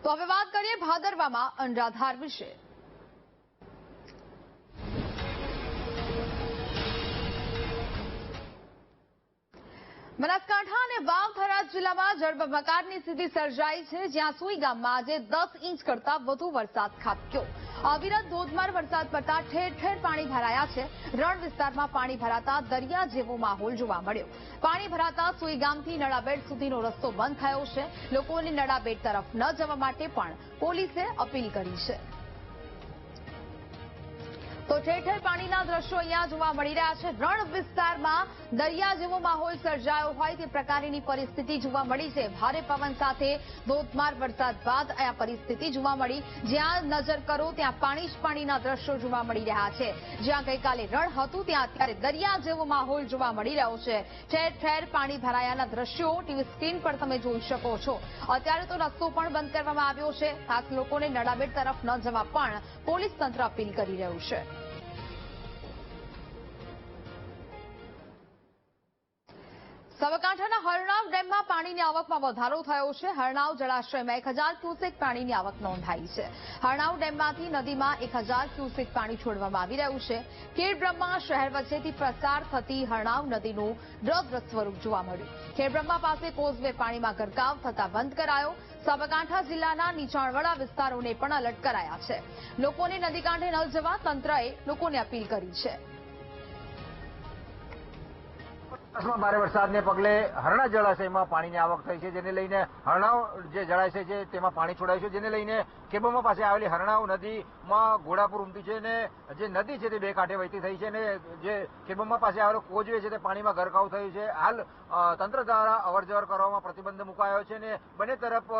તો હવે વાત કરીએ ભાદરવામાં અનરાધાર વિશે। બનાસકાંઠા અને વાવ-થરાદ જિલ્લામાં જળબંબાકારની સ્થિતિ સર્જાઈ છે, જ્યાં સુઈ ગામમાં આજે 10 ઇંચ કરતા વધુ વરસાદ ખાબક્યો। અવિરત ધોધમાર વરસાદ પડતા ઠેર ઠેર પાણી ભરાયા છે। રણ વિસ્તારમાં પાણી ભરાતા દરિયા જેવો માહોલ જોવા મળ્યો। પાણી ભરાતા સુઈ ગામથી નડાબેટ સુધીનો રસ્તો બંધ થયો છે। લોકોને નડાબેટ તરફ ન જવા માટે પણ પોલીસે અપીલ કરી છે। તો ઠેર ઠેર પાણીના દ્રશ્યો અહીંયા જોવા મળી રહ્યા છે। રણ વિસ્તારમાં દરિયા જેવો માહોલ સર્જાયો હોય તે પ્રકારની પરિસ્થિતિ જોવા મળી છે। ભારે પવન સાથે ધોધમાર વરસાદ બાદ આ પરિસ્થિતિ જોવા મળી। જ્યાં નજર કરો ત્યાં પાણી જ પાણીના દ્રશ્યો જોવા મળી રહ્યા છે। જ્યાં ગઈકાલે રણ હતું ત્યાં અત્યારે દરિયા જેવો માહોલ જોવા મળી રહ્યો છે। ઠેર ઠેર પાણી ભરાયાના દ્રશ્યો ટીવી સ્ક્રીન પર તમે જોઈ શકો છો। અત્યારે તો રસ્તો પણ બંધ કરવામાં આવ્યો છે। ખાસ લોકોને નડાબેટ તરફ ન જવા પણ પોલીસ તંત્ર અપીલ કરી રહ્યું છે। સાબરકાંઠાના હરણાવ ડેમમાં પાણીની આવકમાં વધારો થયો છે। હરણાવ જળાશયમાં 1000 ક્યુસેક પાણીની આવક નોંધાઈ છે। હરણાવ ડેમમાંથી નદીમાં 1000 ક્યુસેક પાણી છોડવામાં આવી રહ્યું છે। ખેડબ્રહ્મા શહેર વચ્ચેથી પસાર થતી હરણાવ નદીનું રૌદ્ર સ્વરૂપ જોવા મળ્યું। ખેડબ્રહ્મા પાસે કોઝવે પાણીમાં ગરકાવ થતા બંધ કરાયો। સાબરકાંઠા જિલ્લાના નીચાણવાળા વિસ્તારોને પણ એલર્ટ કરાયા છે। લોકોને નદી કાંઠે ન જવા તંત્રએ લોકોને અપીલ કરી છે। ભારે વરસાદને પગલે હરણા જળાશયમાં પાણીની આવક થઈ છે, જેને લઈને હરણાવ જે જળાશય છે તેમાં પાણી છોડાયું છે, જેને લઈને ખેબરમા પાસે આવેલી હરણાવ નદીમાં ઘોડાપુર ઉમટી છે અને જે નદી છે તે બે કાંઠે વહેતી થઈ છે અને જે ખેબરમા પાસે આવેલો કોઝવે છે તે પાણીમાં ગરકાવ થયું છે। હાલ તંત્ર દ્વારા અવરજવર કરવામાં પ્રતિબંધ મુકાયો છે અને બંને તરફ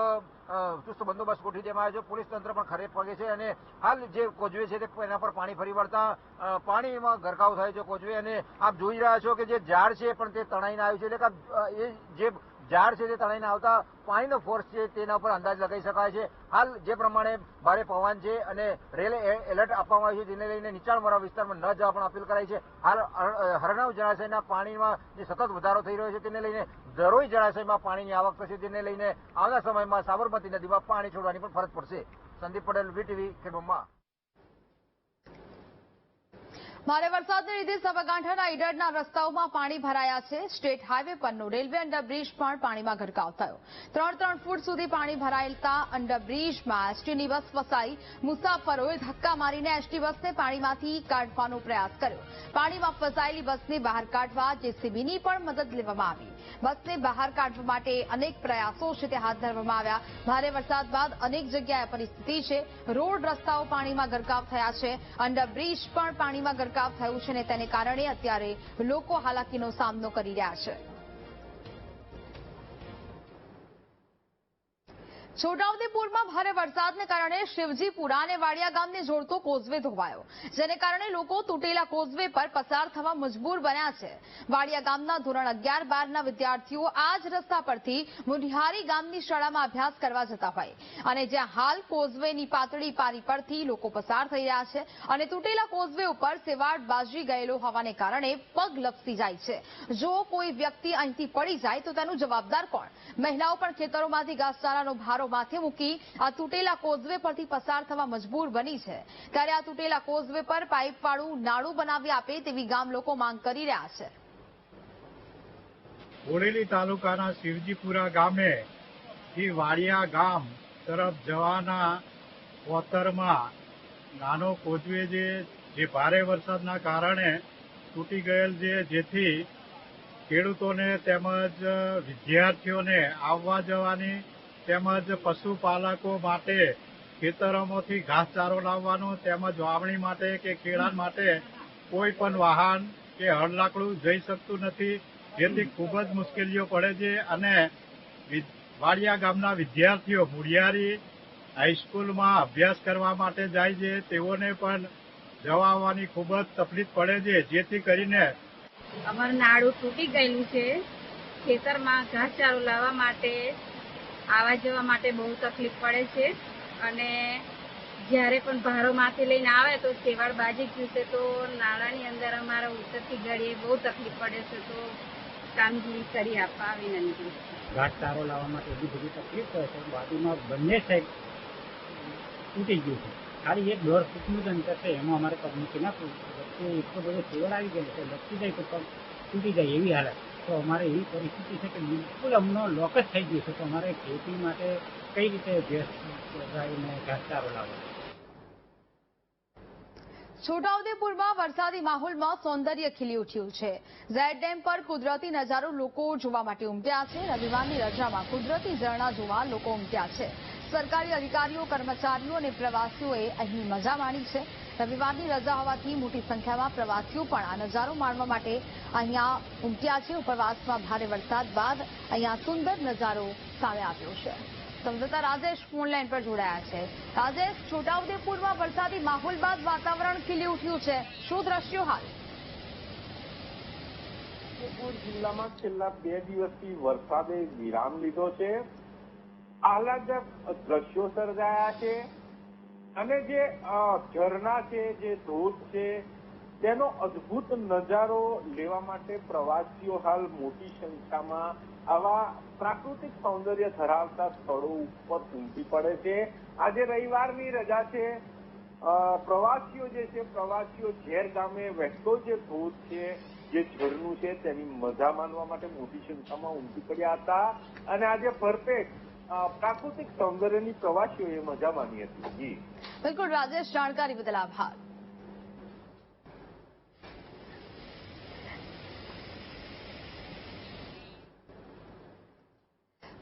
ચુસ્ત બંદોબસ્ત ગોઠવી દેવામાં આવ્યો છે। પોલીસ તંત્ર પણ ખડે પગે છે અને હાલ જે કોઝવે છે તેના પર પાણી ફરી વળતા પાણીમાં ગરકાવ થયો છે કોઝવે। અને આપ જોઈ રહ્યા છો કે જે ઝાડ છે પણ તે તણાઈને આવ્યું છે, એટલે કે એ જે ઝાડ છે તે તણાઈને આવતા પાણીનો ફોર્સ છે તેના ઉપર અંદાજ લગાવી શકાય છે। હાલ જે પ્રમાણે ભારે પવન છે અને રેલ એલર્ટ આપવામાં આવ્યું છે, જેને લઈને નીચાણવાળા વિસ્તારમાં ન જવા પણ અપીલ કરાઈ છે। હાલ હરણાવ જળાશયના પાણીમાં જે સતત વધારો થઈ રહ્યો છે તેને લઈને ધરોઈ જળાશયમાં પાણીની આવક થશે, જેને લઈને આવનાર સમયમાં સાબરમતી નદીમાં પાણી છોડવાની પણ ફરજ પડશે। સંદીપ પટેલ, વીટીવી, ખેડબ્રહ્મા। ભારે વરસાદને લીધે સાબરકાંઠાના ઈડરના રસ્તાઓમાં પાણી ભરાયા છે। સ્ટેટ હાઈવે પરનો રેલવે અંડરબ્રિજ પણ પાણીમાં ગરકાવ થયો। 3 ફૂટ સુધી પાણી ભરાયેલા અંડરબ્રિજમાં એસટીની બસ ફસાઈ। મુસાફરોએ ધક્કા મારીને એસટી બસને પાણીમાંથી કાઢવાનો પ્રયાસ કર્યો। પાણીમાં ફસાયેલી બસને બહાર કાઢવા જેસીબીની પણ મદદ લેવામાં આવી। બસને બહાર કાઢવા માટે અનેક પ્રયાસો છે તે હાથ ધરવામાં આવ્યા। ભારે વરસાદ બાદ અનેક જગ્યાએ પરિસ્થિતિ છે। રોડ રસ્તાઓ પાણીમાં ગરકાવ થયા છે। અંડરબ્રિજ પણ પાણીમાં ગરકાવ થયું છે અને તેને કારણે અત્યારે લોકો હાલાકીનો સામનો કરી રહ્યા છે। છોટાઉદેપુરમાં ભારે વરસાદને કારણે શિવજીપુરા અને વાડિયા ગામને જોડતો કોઝવે ધોવાયો, જેને કારણે લોકો તૂટેલા કોઝવે પર પસાર થવા મજબૂર બન્યા છે। વાડિયા ગામના ધોરણ 11-12ના વિદ્યાર્થીઓ આ જ રસ્તા પરથી મુનિહારી ગામની શાળામાં અભ્યાસ કરવા જતા હોય અને જ્યાં હાલ કોઝવેની પાતળી પારી પરથી લોકો પસાર થઈ રહ્યા છે અને તૂટેલા કોઝવે ઉપર સેવાડ બાજી ગયેલો હોવાને કારણે પગ લપસી જાય છે। જો કોઈ વ્યક્તિ અહીંથી પડી જાય તો તેનું જવાબદાર કોણ? મહિલાઓ પણ ખેતરોમાંથી ઘાસચારાનો ભારો માથે મૂકી આ તૂટેલા કોઝવે પરથી પસાર થવા મજબૂર બની છે। ત્યારે આ તૂટેલા કોઝવે પર પાઇપવાળું નાળું બનાવી આપે તેવી ગામ લોકો માંગ કરી રહ્યા છે। બોડેલી તાલુકાના શિવજીપુરા ગામે થી વાડિયા ગામ તરફ જવાના કોતરમાં નાનો કોઝવે જે ભારે વરસાદના કારણે તૂટી ગયેલ છે, જેથી ખેડૂતોને તેમજ વિદ્યાર્થીઓને આવવા જવાની તેમજ પશુપાલકો માટે ખેતરોમાંથી ઘાસચારો લાવવાનો તેમજ વાવણી માટે કે ખેડાણ માટે કોઈ પણ વાહન કે હળલાકડું જઈ શકતું નથી, જેથી ખૂબ જ મુશ્કેલીઓ પડે છે અને વાડિયા ગામના વિદ્યાર્થીઓ મુડિયારી હાઈસ્કૂલમાં અભ્યાસ કરવા માટે જાય છે, તેઓને પણ જવા આવવાની ખૂબ જ તકલીફ પડે છે। જેથી કરીને અમારું નાળું તૂટી ગયેલું છે। ખેતરમાં ઘાસચારો લાવવા માટે આવવા જવા માટે બહુ તકલીફ પડે છે અને જ્યારે પણ ભારો માથે લઈને આવે તો સેવાળ બાજી ગયું છે, તો નાળાની અંદર અમારા ઉતરતી ઘડીએ બહુ તકલીફ પડે છે, તો કામગીરી કરી આપવા વિનંતી। ઘાસચારો લાવવા માટે બધી તકલીફ પડે છે। બાજુમાં બંને સાઈડ તૂટી ગયું છે. ખાલી 1-1.5 ફૂટનું જ અંતર છે, એમાં અમારે પગ મૂકી નાખવું. વચ્ચે એટલો બધો સેવર આવી ગયો છે, લપસી જાય તો પગ તૂટી જાય એવી હાલત. તો અમારે એવી પરિસ્થિતિ છે કે બિલકુલ અમનો લોક જ થઈ ગયું છે. તો અમારે ખેતી માટે કઈ રીતે ભેંસ ગાયને ઘાસચારો લાવવો? છોટાઉદેપુરમાં વરસાદી માહોલમાં સૌંદર્ય ખીલી ઉઠ્યું છે. ઝેડ ડેમ પર કુદરતી નજારો લોકો જોવા માટે ઉમટ્યા છે. રવિવારની રજામાં કુદરતી ઝરણા જોવા લોકો ઉમટ્યા છે. સરકારી અધિકારીઓ, કર્મચારીઓ અને પ્રવાસીઓએ અહીં મજા માણી છે. રવિવારની રજા હોવાથી મોટી સંખ્યામાં પ્રવાસીઓ પણ આ નજારો માણવા માટે અહીંયા ઉમટ્યા છે. ઉપરવાસમાં ભારે વરસાદ બાદ અહીંયા સુંદર નજારો સામે આવ્યો છે. સંવાદદાતા રાજેશ ફોનલાઈન પર જોડાયા છે. રાજેશ, છોટાઉદેપુરમાં વરસાદી માહોલ બાદ વાતાવરણ ખીલી ઉઠ્યું છે. શું દ્રશ્યો હાલ? છોટાઉદેપુર જિલ્લામાં છેલ્લા 2 દિવસથી વરસાદે વિરામ લીધો છે. આહલાદક દ્રશ્યો સર્જાયા છે અને જે ઝરણા છે, જે ધોધ છે, તેનો અદ્ભુત નજારો લેવા માટે પ્રવાસીઓ હાલ મોટી સંખ્યામાં આવા પ્રાકૃતિક સૌંદર્ય ધરાવતા સ્થળો ઉપર ઉમટી પડે છે. આજે રવિવારની રજા છે. પ્રવાસીઓ જે છે, પ્રવાસીઓ ઝેર ગામે વહેતો જે ધોધ છે, જે ઝરણું છે, તેની મજા માણવા માટે મોટી સંખ્યામાં ઉમટી પડ્યા હતા અને આજે ભરપેટ પ્રાકૃતિક સૌંદર્યની પ્રવાસીઓએ મજા માણી હતી. બિલકુલ રાજેશ, જાણકારી બદલ આભાર.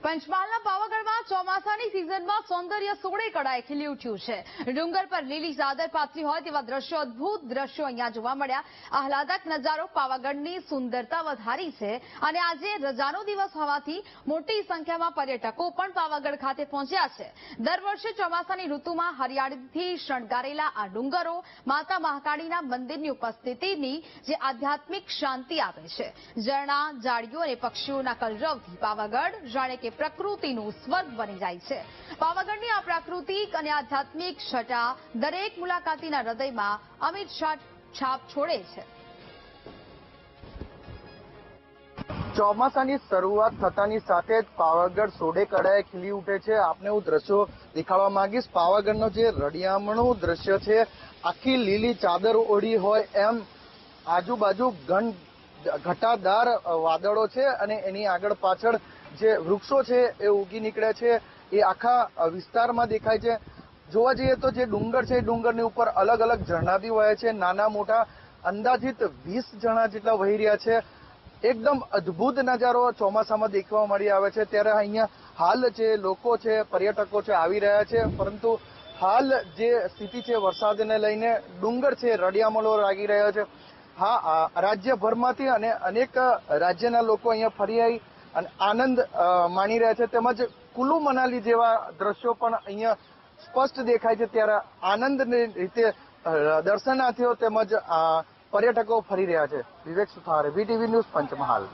પંચમહાલના પાવાગઢમાં ચોમાસાની સિઝનમાં સૌંદર્ય સોળે કળાએ ખીલી ઉઠ્યું છે. ડુંગર પર લીલી ચાદર પાથરી હોય તેવા દ્રશ્યો, અદભુત દ્રશ્યો અહીંયા જોવા મળ્યા. આહલાદક નજારો પાવાગઢની સુંદરતા વધારી છે અને આજે રજાનો દિવસ હોવાથી મોટી સંખ્યામાં પર્યટકો પણ પાવાગઢ ખાતે પહોંચ્યા છે. દર વર્ષે ચોમાસાની ઋતુમાં હરિયાળીથી શણગારેલા આ ડુંગરો માતા મહાકાળીના મંદિરની ઉપસ્થિતિની જે આધ્યાત્મિક શાંતિ આપે છે. ઝરણા, ઝાડીઓ અને પક્ષીઓના કલરવથી પાવાગઢ જાણે કે પ્રકૃતિનું સ્વર્ગ બની જાય છે. પાવાગઢની આ પ્રાકૃતિક અને આધ્યાત્મિક છટા દરેક મુલાકાતીના હૃદયમાં અમિત છાપ છોડે છે. ચોમાસાની શરૂઆત થતાની સાથે જ પાવાગઢ સોળે કળાએ ખીલી ઉઠે છે. આપને હું દ્રશ્યો દેખાડવા માંગીશ. પાવાગઢનો જે રળિયામણું દ્રશ્ય છે, આખી લીલી ચાદર ઓઢી હોય એમ આજુબાજુ ઘટાદાર વાદળો છે અને એની આગળ પાછળ જે વૃક્ષો છે એ ઉગી નીકળે છે. એ આખા વિસ્તારમાં દેખાય છે. જોવા જઈએ તો જે ડુંગર છે, એ ડુંગરની ઉપર અલગ અલગ ઝરણા બી વહે છે. નાના મોટા અંદાજિત 20 ઝરણા જેટલા વહી રહ્યા છે. એકદમ અદ્ભુત નજારો ચોમાસામાં દેખવા મળી આવે છે. ત્યારે અહીંયા હાલ જે લોકો છે, પર્યટકો છે, આવી રહ્યા છે. પરંતુ હાલ જે સ્થિતિ છે વરસાદને લઈને, ડુંગર છે રળિયામણો લાગી રહ્યા છે. હા, રાજ્યભરમાંથી અને અનેક રાજ્યના લોકો અહીંયા ફરી આવી અને આનંદ માણી રહ્યા છે. તેમજ કુલુ મનાલી જેવા દ્રશ્યો પણ અહીંયા સ્પષ્ટ દેખાય છે. ત્યારે આનંદની રીતે દર્શનાર્થીઓ તેમજ પર્યટકો ફરી રહ્યા છે. વિવેક સુથાર, VTV ન્યૂઝ, પંચમહાલ.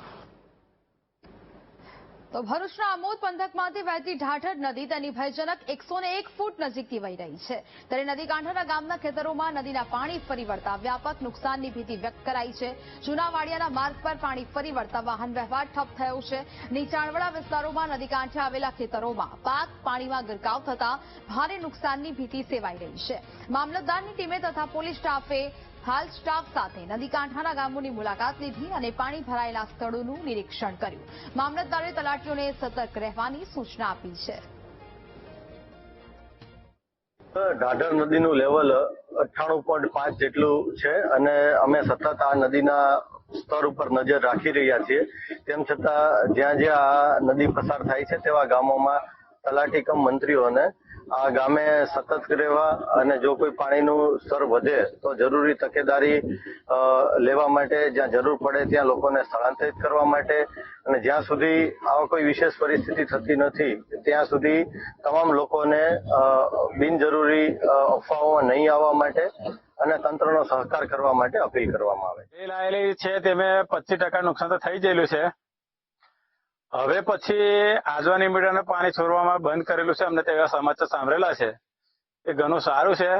તો ભરૂચના આમોદ પંથકમાંથી વહેતી ઢાઢર નદી તેની ભયજનક 101 ફૂટ નજીકથી વહી રહી છે. ત્યારે નદી કાંઠાના ગામના ખેતરોમાં નદીના પાણી ફરી વળતા વ્યાપક નુકસાનની ભીતિ વ્યક્ત કરાઈ છે. જૂના વાડિયાના માર્ગ પર પાણી ફરી વળતા વાહન વ્યવહાર ઠપ થયો છે. નીચાણવાળા વિસ્તારોમાં નદી કાંઠે આવેલા ખેતરોમાં પાક પાણીમાં ગરકાવ થતા ભારે નુકસાનની ભીતિ સેવાઈ રહી છે. મામલતદારની ટીમે તથા પોલીસ સ્ટાફે હાલ સ્ટાફ સાથે નદી કાંઠાના ગામોની મુલાકાત લીધી અને પાણી ભરાયેલા સ્થળોનું નિરીક્ષણ કર્યું. મામલતદારે તલાટીઓને સતર્ક રહેવાની સૂચના આપી છે. ઢાઢર નદીનું લેવલ 98.5 જેટલું છે અને અમે સતત આ નદીના સ્તર ઉપર નજર રાખી રહ્યા છીએ. તેમ છતાં જ્યાં જ્યાં આ નદી પસાર થાય છે તેવા ગામોમાં તલાટી કમ મંત્રીઓને આ ગામે સતત રહેવા અને જો કોઈ પાણીનું સ્તર વધે તો જરૂરી તકેદારી લેવા માટે, જ્યાં જરૂર પડે ત્યાં લોકોને સ્થળાંતરિત કરવા માટે અને જ્યાં સુધી આવા કોઈ વિશેષ પરિસ્થિતિ થતી નથી ત્યાં સુધી તમામ લોકોને બિનજરૂરી અફવાઓમાં નહીં આવવા માટે અને તંત્રનો સહકાર કરવા માટે અપીલ કરવામાં આવે. એ લાયેલી છે તેમાં 25% નુકસાન તો થઈ ગયેલું છે. હવે પછી આજવાની મીટરને પાણી છોડવામાં બંધ કરેલું છે. અમને તેવા સમાચાર સાંભળેલા છે. એ ઘણું સારું છે.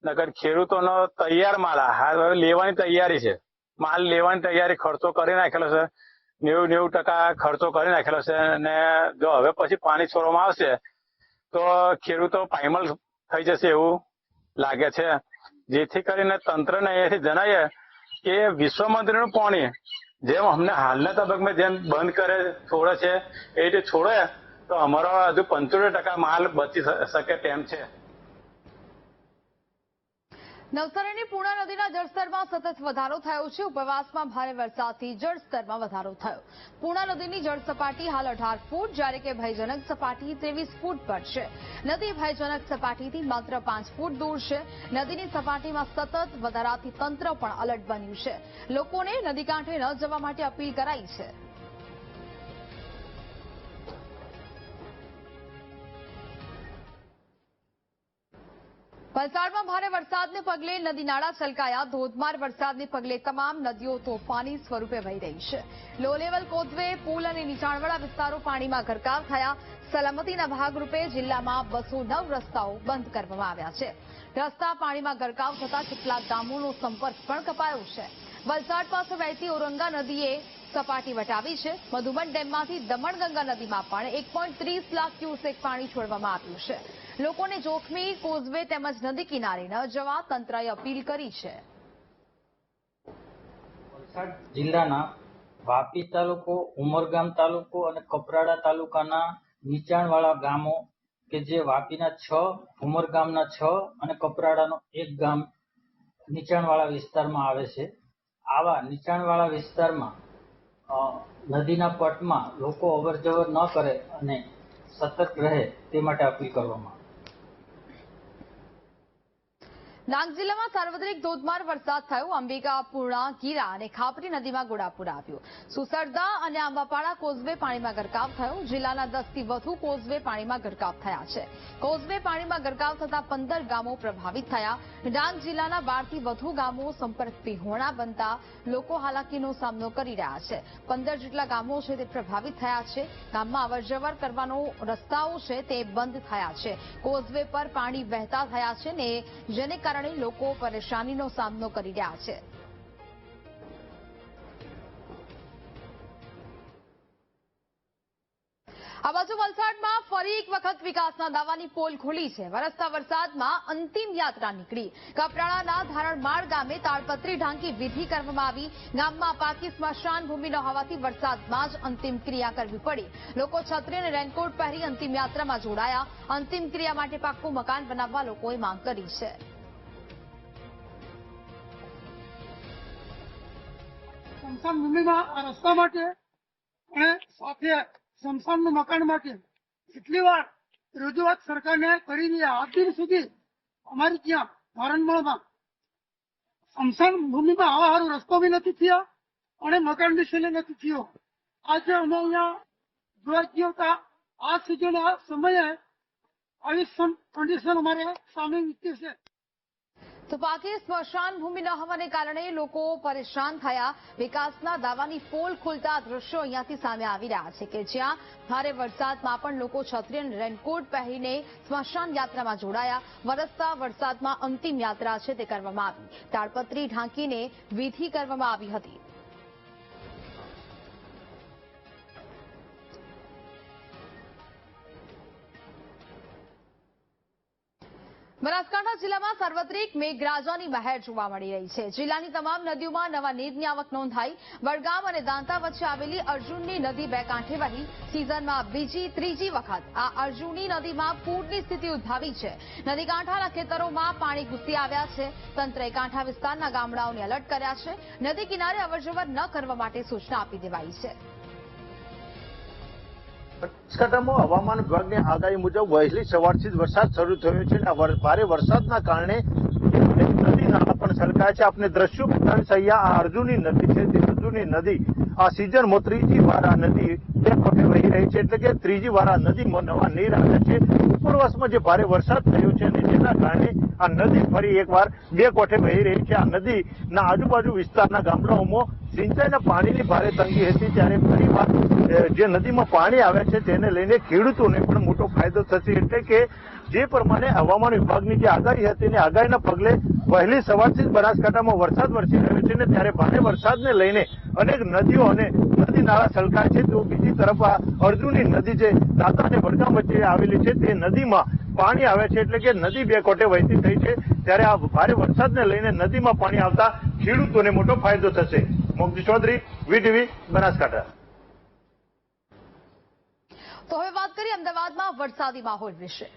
નકર ખેડૂતોનો તૈયાર માલ હવે લેવાની તૈયારી છે. માલ લેવાની તૈયારી ખર્ચો કરી નાખેલો છે. 90% ખર્ચો કરી નાખેલો છે અને જો હવે પછી પાણી છોડવામાં આવશે તો ખેડૂતો પાયમાલ થઈ જશે એવું લાગે છે, જેથી કરીને તંત્રને અહીંયાથી જણાવીએ કે વિશ્વ મંદિરનું પાણી જેમ અમને હાલના તબક્કામાં જેમ બંધ કરે છોડે છે એ રીતે છોડે તો અમારો હજુ 75% માલ બચી શકે તેમ છે. નવસારીની પૂર્ણા નદીના જળસ્તરમાં સતત વધારો થયો છે. ઉપરવાસમાં ભારે વરસાદથી જળસ્તરમાં વધારો થયો. પૂર્ણા નદીની જળ સપાટી હાલ 18 ફૂટ જ્યારે કે ભયજનક સપાટી 23 ફૂટ પર છે. નદી ભયજનક સપાટીથી માત્ર 5 ફૂટ દૂર છે. નદીની સપાટીમાં સતત વધારાથી તંત્ર પણ એલર્ટ બન્યું છે. લોકોને નદી કાંઠે ન જવા માટે અપીલ કરાઈ છે. વલસાડમાં ભારે વરસાદને પગલે નદી નાળા છલકાયા. ધોધમાર વરસાદને પગલે તમામ નદીઓ તોફાની સ્વરૂપે વહી રહી છે. લો લેવલ કોઝવે, પુલ અને નીચાણવાળા વિસ્તારો પાણીમાં ગરકાવ થયા. સલામતીના ભાગરૂપે જિલ્લામાં 209 રસ્તાઓ બંધ કરવામાં આવ્યા છે. રસ્તા પાણીમાં ગરકાવ થતા કેટલાક ગામોનો સંપર્ક પણ કપાયો છે. વલસાડ પાસે વહેતી ઔરંગા નદીએ સપાટી વટાવી છે. મધુબન ડેમમાંથી દમણગંગા નદીમાં પણ 1.30 લાખ ક્યુસેક પાણી છોડવામાં આવ્યું છે. લોકોને જોખમી કોઝવે તેમજ નદી કિનારે ન જવા તંત્રએ અપીલ કરી છે. વલસાડ જિલ્લાના વાપી તાલુકો, ઉમરગામ તાલુકો અને કપરાડા તાલુકાના નીચાણવાળા ગામો કે જે વાપીના 6, ઉમરગામના 6 અને કપરાડાનો 1 ગામ નીચાણવાળા વિસ્તારમાં આવે છે. આવા નીચાણવાળા વિસ્તારમાં નદીના પટમાં લોકો અવરજવર ન કરે અને સતર્ક રહે તે માટે અપીલ કરવામાં. ડાંગ જિલ્લામાં સાર્વત્રિક ધોધમાર વરસાદ થયો. અંબિકા, પૂર્ણા, ગીરા અને ખાપરી નદીમાં ઘોડાપૂર આવ્યું. સુસરદા અને આંબાપાડા કોઝવે પાણીમાં ગરકાવ થયો. જિલ્લાના 10 થી વધુ કોઝવે પાણીમાં ગરકાવ થયા છે. કોઝવે પાણીમાં ગરકાવ થતા 15 ગામો પ્રભાવિત થયા. ડાંગ જિલ્લાના 12 થી વધુ ગામો સંપર્ક વિહોણા બનતા લોકો હાલાકીનો સામનો કરી રહ્યા છે. 15 જેટલા ગામો છે તે પ્રભાવિત થયા છે. ગામમાં અવરજવર કરવાનો રસ્તાઓ છે તે બંધ થયા છે. કોઝવે પર પાણી વહેતા થયા છે ને જેને કારણે લોકો પરેશાનીનો સામનો કરી રહ્યા છે. આ બાજુ વલસાડમાં ફરી એક વખત વિકાસના દાવાની પોલ ખુલી છે. વરસતા વરસાદમાં અંતિમ યાત્રા નીકળી. કપરાડાના ધારણમાળ ગામે તાડપત્રી ઢાંકી વિધિ કરવામાં આવી. ગામમાં પાકી સ્મશાન ભૂમિ ન હોવાથી વરસાદમાં જ અંતિમ ક્રિયા કરવી પડી. લોકો છત્રી અને રેનકોટ પહેરી અંતિમ યાત્રામાં જોડાયા. અંતિમ ક્રિયા માટે પાક્કું મકાન બનાવવા લોકોએ માંગ કરી છે. સ્મશાન ભૂમિમાં આ રસ્તા માટે અને સાથે સ્મશાનનું મકાન માટે કેટલી વાર રજૂઆત સરકારને કરી આજ દિન સુધી અમારી ત્યાં ધોરણમાળમાં સ્મશાન ભૂમિમાં આવા સારો રસ્તો બી નથી થયા અને મકાન બી છેલ્લે નથી થયો. આજે અમે અહીંયા જોવા ગયો હતા. આ સિઝન આ સમયે આવી કન્ડિશન અમારે સામે વીતી છે. તો પાકી સ્મશાન ભૂમિ ન હોવાને કારણે લોકો પરેશાન થયા. વિકાસના દાવાની પોલ ખુલતા દ્રશ્યો અહીંયાથી સામે આવી રહ્યા છે કે જ્યાં ભારે વરસાદમાં પણ લોકો છત્રી અને રેનકોટ પહેરીને સ્મશાન યાત્રામાં જોડાયા. વરસતા વરસાદમાં અંતિમ યાત્રા છે તે કરવામાં આવી. તાડપત્રી ઢાંકીને વિધિ કરવામાં આવી હતી. બનાસકાંઠા જિલ્લામાં સાર્વત્રિક મેઘરાજાની મહેર જોવા મળી રહી છે. જિલ્લાની તમામ નદીઓમાં નવા નીરની આવક નોંધાઈ. વડગામ અને દાંતા વચ્ચે આવેલી અર્જુનની નદી બે કાંઠે વહી. સિઝનમાં ત્રીજી વખત આ અર્જુનની નદીમાં પૂરની સ્થિતિ ઉદ્ભવી છે. નદી કાંઠાના ખેતરોમાં પાણી ઘૂસી આવ્યા છે. તંત્રએ કાંઠા વિસ્તારના ગામડાઓને એલર્ટ કર્યા છે. નદી કિનારે અવરજવર ન કરવા માટે સૂચના આપી દેવાઈ છે. બનાસકાંઠામાં હવામાન વિભાગની આગાહી મુજબ વહેલી સવારથી જ વરસાદ શરૂ થયો છે અને ભારે વરસાદના કારણે નદી નાળા પણ છલકાયા છે. આપણે દ્રશ્યો બતાવી છે. આ અર્જુની નદી છે. તે અર્જુની નદી આ સિઝનમાં ત્રીજી વાર આ નદી બે કોઠે વહી રહી છે. એટલે કે ત્રીજી વાર આ નદીમાં નવા નીર આવ્યા છે. ઉપરવાસમાં જે ભારે વરસાદ થયો છે અને જેના કારણે આ નદી ફરી એકવાર બે કોઠે વહી રહી છે. આ નદીના આજુબાજુ વિસ્તારના ગામડાઓમાં સિંચાઈના પાણીની ભારે તંગી હતી ત્યારે ફરીવાર જે નદીમાં પાણી આવે છે તેને લઈને ખેડૂતોને પણ મોટો ફાયદો થશે. એટલે કે જે પ્રમાણે હવામાન વિભાગની જે આગાહી હતી તેની આગાહીના પગલે વહેલી સવારથી જ બનાસકાંઠામાં વરસાદ વરસી રહ્યો છે અને ત્યારે ભારે વરસાદને લઈને અનેક નદીઓ અને નદી નાળા છલકાય છે. તો બીજી તરફ આ અર્જુની નદી જે દાંતા અને વડગામ વચ્ચે આવેલી છે તે નદીમાં પાણી આવે છે એટલે કે નદી બે કોટે વહેતી થઈ છે, ત્યારે આ ભારે વરસાદને લઈને નદીમાં પાણી આવતા ખેડૂતોને મોટો ફાયદો થશે. મોક્ષી ચૌધરી, વીટીવી, બનાસકાંઠા. તો હવે વાત કરીએ અમદાવાદમાં વરસાદી માહોલ વિશે.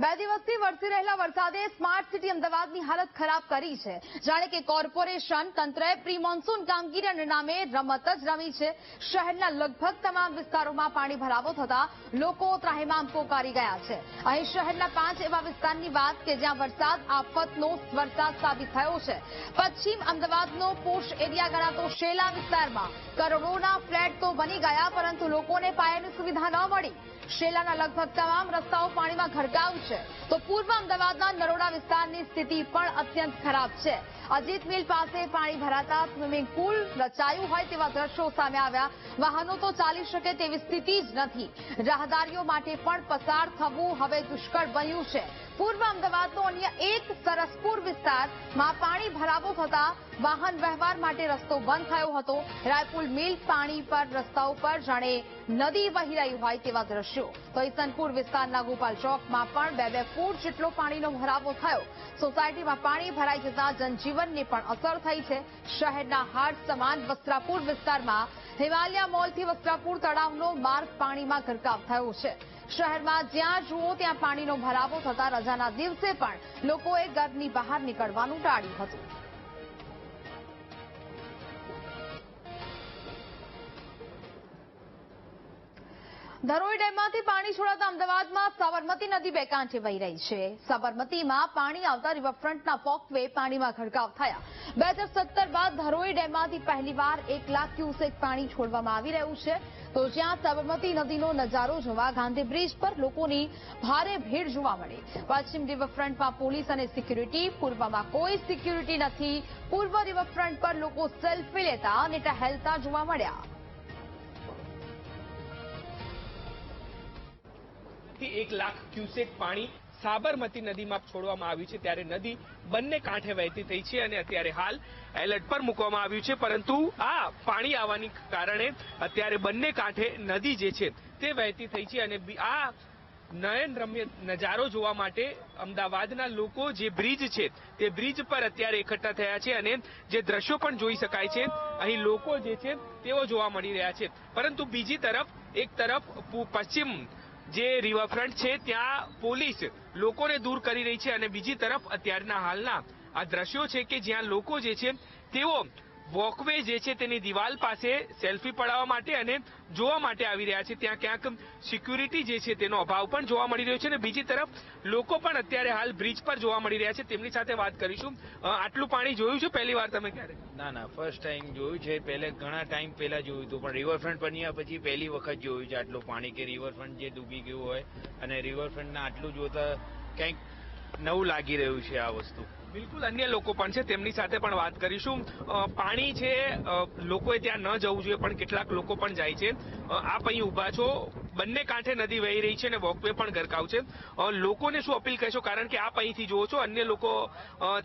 બે દિવસથી વરસી રહેલા વરસાદે સ્માર્ટ સિટી અમદાવાદની હાલત ખરાબ કરી છે. જાણે કે કોર્પોરેશન તંત્રએ પ્રી મોન્સૂન કામગીરીના નામે રમત જ રમી છે. શહેરના લગભગ તમામ વિસ્તારોમાં પાણી ભરાવો થતા લોકો ત્રાહિમામ પોકારી ગયા છે. અહીં શહેરના 5 એવા વિસ્તારની વાત કે જ્યાં વરસાદ આફતનો વરસાદ સાબિત થયો છે. પશ્ચિમ અમદાવાદનો પોશ એરિયા ગણાતો શેલા વિસ્તારમાં કરોડોના ફ્લેટ તો બની ગયા, પરંતુ લોકોને પાયાની સુવિધા ન મળી. શેલાના લગભગ તમામ રસ્તાઓ પાણીમાં ગરકાવ છે. તો પૂર્વ અમદાવાદના નરોડા વિસ્તારની સ્થિતિ પણ અત્યંત ખરાબ છે. અજીત મિલ પાસે પાણી ભરાતા સ્વિમિંગ પુલ રચાયું હોય તેવા દ્રશ્યો સામે આવ્યા. વાહનો તો ચાલી શકે તેવી સ્થિતિ જ નથી. રાહદારીઓ માટે પણ પસાર થવું હવે દુષ્કળ બન્યું છે. પૂર્વ અમદાવાદનો અન્ય એક સરસપુર વિસ્તારમાં પાણી ભરાવો થતા વાહન વ્યવહાર માટે રસ્તો બંધ થયો હતો. રાયપુર મિલ પાણી પર રસ્તાઓ પર જાણે નદી વહી રહી હોય તેવા દ્રશ્યો. તો ઈસનપુર વિસ્તારના ગોપાલ ચોકમાં પણ 2 ફૂટ જેટલો પાણીનો ભરાવો થયો. સોસાયટીમાં પાણી ભરાઈ જતા જનજીવનને પણ અસર થઈ છે. શહેરના હાટ સમાન વસ્ત્રાપુર વિસ્તારમાં હિમાલયા મોલથી વસ્ત્રાપુર તળાવનો માર્ગ પાણીમાં ગરકાવ થયો છે. શહેરમાં જ્યાં જુઓ ત્યાં પાણીનો ભરાવો થતા રજાના દિવસે પણ લોકોએ ઘરની બહાર નીકળવાનું ટાળ્યું હતું. ધરોઈ ડેમમાંથી પાણી છોડાતા અમદાવાદમાં સાબરમતી નદી બે કાંઠે વહી રહી છે. સાબરમતીમાં પાણી આવતા રિવરફ્રન્ટના વોકવે પાણીમાં ગરકાવ થયા. 2017 બાદ ધરોઈ ડેમમાંથી પહેલીવાર 1 લાખ ક્યુસેક પાણી છોડવામાં આવી રહ્યું છે. તો જ્યાં સાબરમતી નદીનો નજારો જોવા ગાંધી બ્રિજ પર લોકોની ભારે ભીડ જોવા મળી. પશ્ચિમ રિવરફ્રન્ટમાં પોલીસ અને સિક્યુરિટી, પૂર્વમાં કોઈ સિક્યુરિટી નથી. પૂર્વ રિવરફ્રન્ટ પર લોકો સેલ્ફી લેતા અને ટહેલતા જોવા મળ્યા. 1 લાખ ક્યુસેક પાણી સાબરમતી નદીમાં છોડવામાં આવ્યું છે. ત્યારે નદી બંને કાંઠે વહેતી થઈ છે અને અત્યારે હાલ એલર્ટ પર મૂકવામાં આવ્યું છે. પરંતુ આ પાણી આવવાની કારણે અત્યારે બંને કાંઠે નદી જે છે તે વહેતી થઈ છે અને આ નયનરમ્ય નજારો જોવા માટે અમદાવાદના લોકો જે બ્રિજ છે તે બ્રિજ પર અત્યારે એકઠા થયા છે અને જે દ્રશ્યો પણ જોઈ શકાય છે. અહીં લોકો જે છે તેઓ જોવા મળી રહ્યા છે. પરંતુ બીજી તરફ એક તરફ પશ્ચિમ જે રિવરફ્રન્ટ છે ત્યાં પોલીસ લોકોને દૂર કરી રહી છે અને બીજી તરફ અત્યારના હાલના આ દ્રશ્યો છે કે જ્યાં લોકો જે છે તેઓ વોકવે જે છે તેની દિવાલ પાસે સેલ્ફી પડાવવા માટે અને જોવા માટે આવી રહ્યા છે. ત્યાં ક્યાંક સિક્યુરિટી જે છે તેનો અભાવ પણ જોવા મળી રહ્યો છે અને બીજી તરફ લોકો પણ અત્યારે હાલ બ્રિજ પર જોવા મળી રહ્યા છે. તેમની સાથે વાત કરીશું. આટલું પાણી જોયું છે પહેલી વાર તમે ક્યારે? ના, ફર્સ્ટ ટાઈમ જોયું છે. પહેલે ઘણા ટાઈમ પહેલા જોયું હતું, પણ રિવરફ્રન્ટ બન્યા પછી પહેલી વખત જોયું છે આટલું પાણી, કે રિવરફ્રન્ટ જે ડૂબી ગયું હોય અને રિવરફ્રન્ટના આટલું જોતા કંઈક નવું લાગી રહ્યું છે આ વસ્તુ. બિલકુલ અન્ય લોકો પણ છે, તેમની સાથે પણ વાત કરીશું. પાણી છે, લોકોએ ત્યાં ન જવું જોઈએ પણ કેટલાક લોકો પણ જાય છે. આપ અહીં ઉભા છો, બંને કાંઠે નદી વહી રહી છે અને વોકવે પણ ગરકાવ છે. લોકોને શું અપીલ કહેશો, કારણ કે આપ અહીંથી જુઓ છો, અન્ય લોકો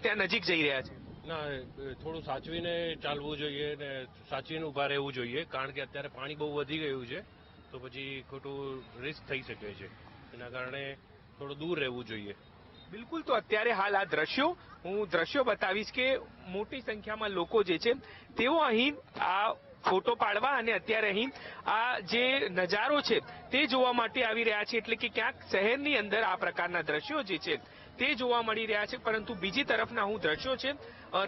ત્યાં નજીક જઈ રહ્યા છે? ના, થોડું સાચવીને ચાલવું જોઈએ ને સાચવીને ઉભા રહેવું જોઈએ, કારણ કે અત્યારે પાણી બહુ વધી ગયું છે તો પછી ખોટું રિસ્ક થઈ શકે છે. એના કારણે થોડું દૂર રહેવું જોઈએ. બિલકુલ. તો અત્યારે હાલ આ હું દ્રશ્યો બતાવીશ કે મોટી સંખ્યામાં લોકો જે છે તેઓ અહીં આ ફોટો પાડવા અને અત્યારે અહીં આ જે નજારો છે તે જોવા માટે આવી રહ્યા છે. એટલે કે ક્યાંક શહેરની અંદર આ પ્રકારના દ્રશ્યો જે છે તે જોવા મળી રહ્યા છે. પરંતુ બીજી તરફના હું દ્રશ્યો છે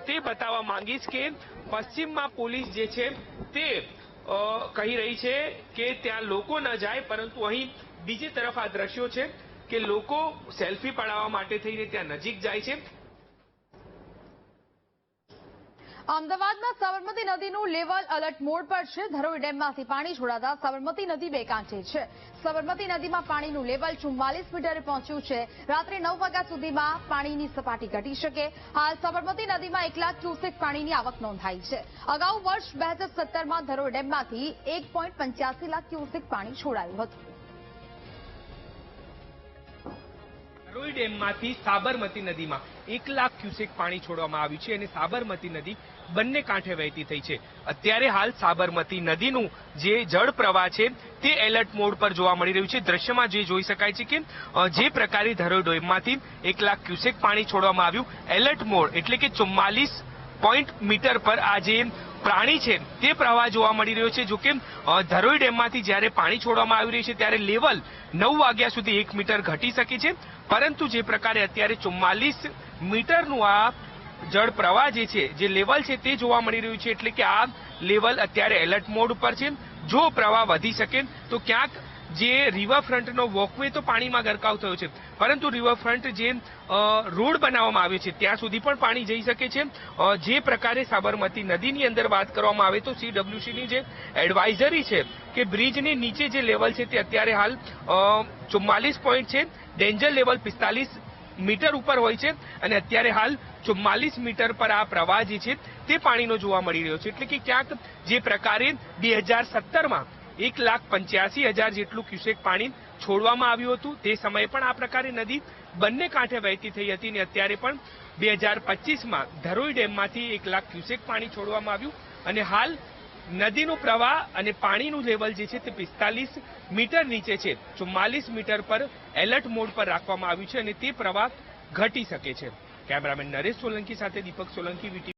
તે બતાવવા માંગીશ કે પશ્ચિમમાં પોલીસ જે છે તે કહી રહી છે કે ત્યાં લોકો ન જાય, પરંતુ અહીં બીજી તરફ આ દ્રશ્યો છે કે લોકો સેલ્ફી પડાવવા માટે થઈને ત્યાં નજીક જાય છે. અમદાવાદમાં સાબરમતી નદીનું લેવલ એલર્ટ મોડ પર છે. ધરોઈ ડેમમાંથી પાણી છોડાતા સાબરમતી નદી બે કાંઠે છે. સાબરમતી નદીમાં પાણીનું લેવલ 44 મીટરે પહોંચ્યું છે. રાત્રે 9 વાગ્યા સુધીમાં પાણીની સપાટી ઘટી શકે. હાલ સાબરમતી નદીમાં 1 લાખ ક્યુસેક પાણીની આવક નોંધાઈ છે. અગાઉ વર્ષ 2017માં ધરોઈ ડેમમાંથી 1.85 લાખ ક્યુસેક પાણી છોડાયું હતું. ધરોઈ ડેમમાંથી સાબરમતી નદીમાં 1 લાખ ક્યુસેક પાણી છોડવામાં આવ્યું છે અને સાબરમતી નદી બંને કાંઠે વહેતી થઈ છે. અત્યારે હાલ સાબરમતી નદીનું જે જળ પ્રવાહ છે તે એલર્ટ મોડ પર જોવા મળી રહ્યું છે. દ્રશ્યમાં જે જોઈ શકાય છે કે જે પ્રકારે ધરોઈ ડેમમાંથી 1 લાખ ક્યુસેક પાણી છોડવામાં આવ્યું. એલર્ટ મોડ એટલે કે 44 મીટર પર આ જે પાણી છે તે પ્રવાહ જોવા મળી રહ્યો છે. જો કે ધરોઈ ડેમમાંથી જ્યારે પાણી છોડવામાં આવી રહ્યું છે ત્યારે લેવલ 9 વાગ્યા સુધી 1 મીટર ઘટી શકે છે, પરંતુ જે પ્રકારે અત્યારે 44 મીટરનું આ જળ પ્રવાહ જે છે, જે લેવલ છે તે જોવા મળી રહ્યું છે. એટલે કે આ લેવલ અત્યારે એલર્ટ મોડ ઉપર છે. જો પ્રવાહ વધી શકે તો ક્યાંક જે રિવરફ્રન્ટનો વોકવે તો પાણીમાં ગરકાવ થયો છે, પરંતુ રિવરફ્રન્ટ જે રોડ બનાવવામાં આવ્યો છે ત્યાં સુધી પણ પાણી જઈ શકે છે. જે પ્રકારે સાબરમતી નદીની અંદર વાત કરવામાં આવે તો CWCની જે એડવાઇઝરી છે કે બ્રિજની નીચે જે લેવલ છે તે અત્યારે હાલ 44 પોઈન્ટ છે, ડેન્જર લેવલ 45 મીટર ઉપર હોય છે અને અત્યારે હાલ 44 મીટર પર આ પ્રવાહ જે છે તે પાણીનો જોવા મળી રહ્યો છે. એટલે કે ક્યાંક જે પ્રકારે 2017માં 1,85,000 જેટલું ક્યુસેક પાણી છોડવામાં આવ્યું હતું તે સમયે પણ આ પ્રકારે નદી બંને કાંઠે વહેતી થઈ હતી અને અત્યારે પણ 2025માં ધરોઈ ડેમમાંથી 1 લાખ ક્યુસેક પાણી છોડવામાં આવ્યું અને હાલ નદીનું પ્રવાહ અને પાણીનું લેવલ જે છે તે 45 મીટર નીચે છે. 44 મીટર પર એલર્ટ મોડ પર રાખવામાં આવ્યું છે અને તે પ્રવાહ ઘટી શકે છે. કેમેરામેન નરેશ સોલંકી સાથે દીપક સોલંકી, VTV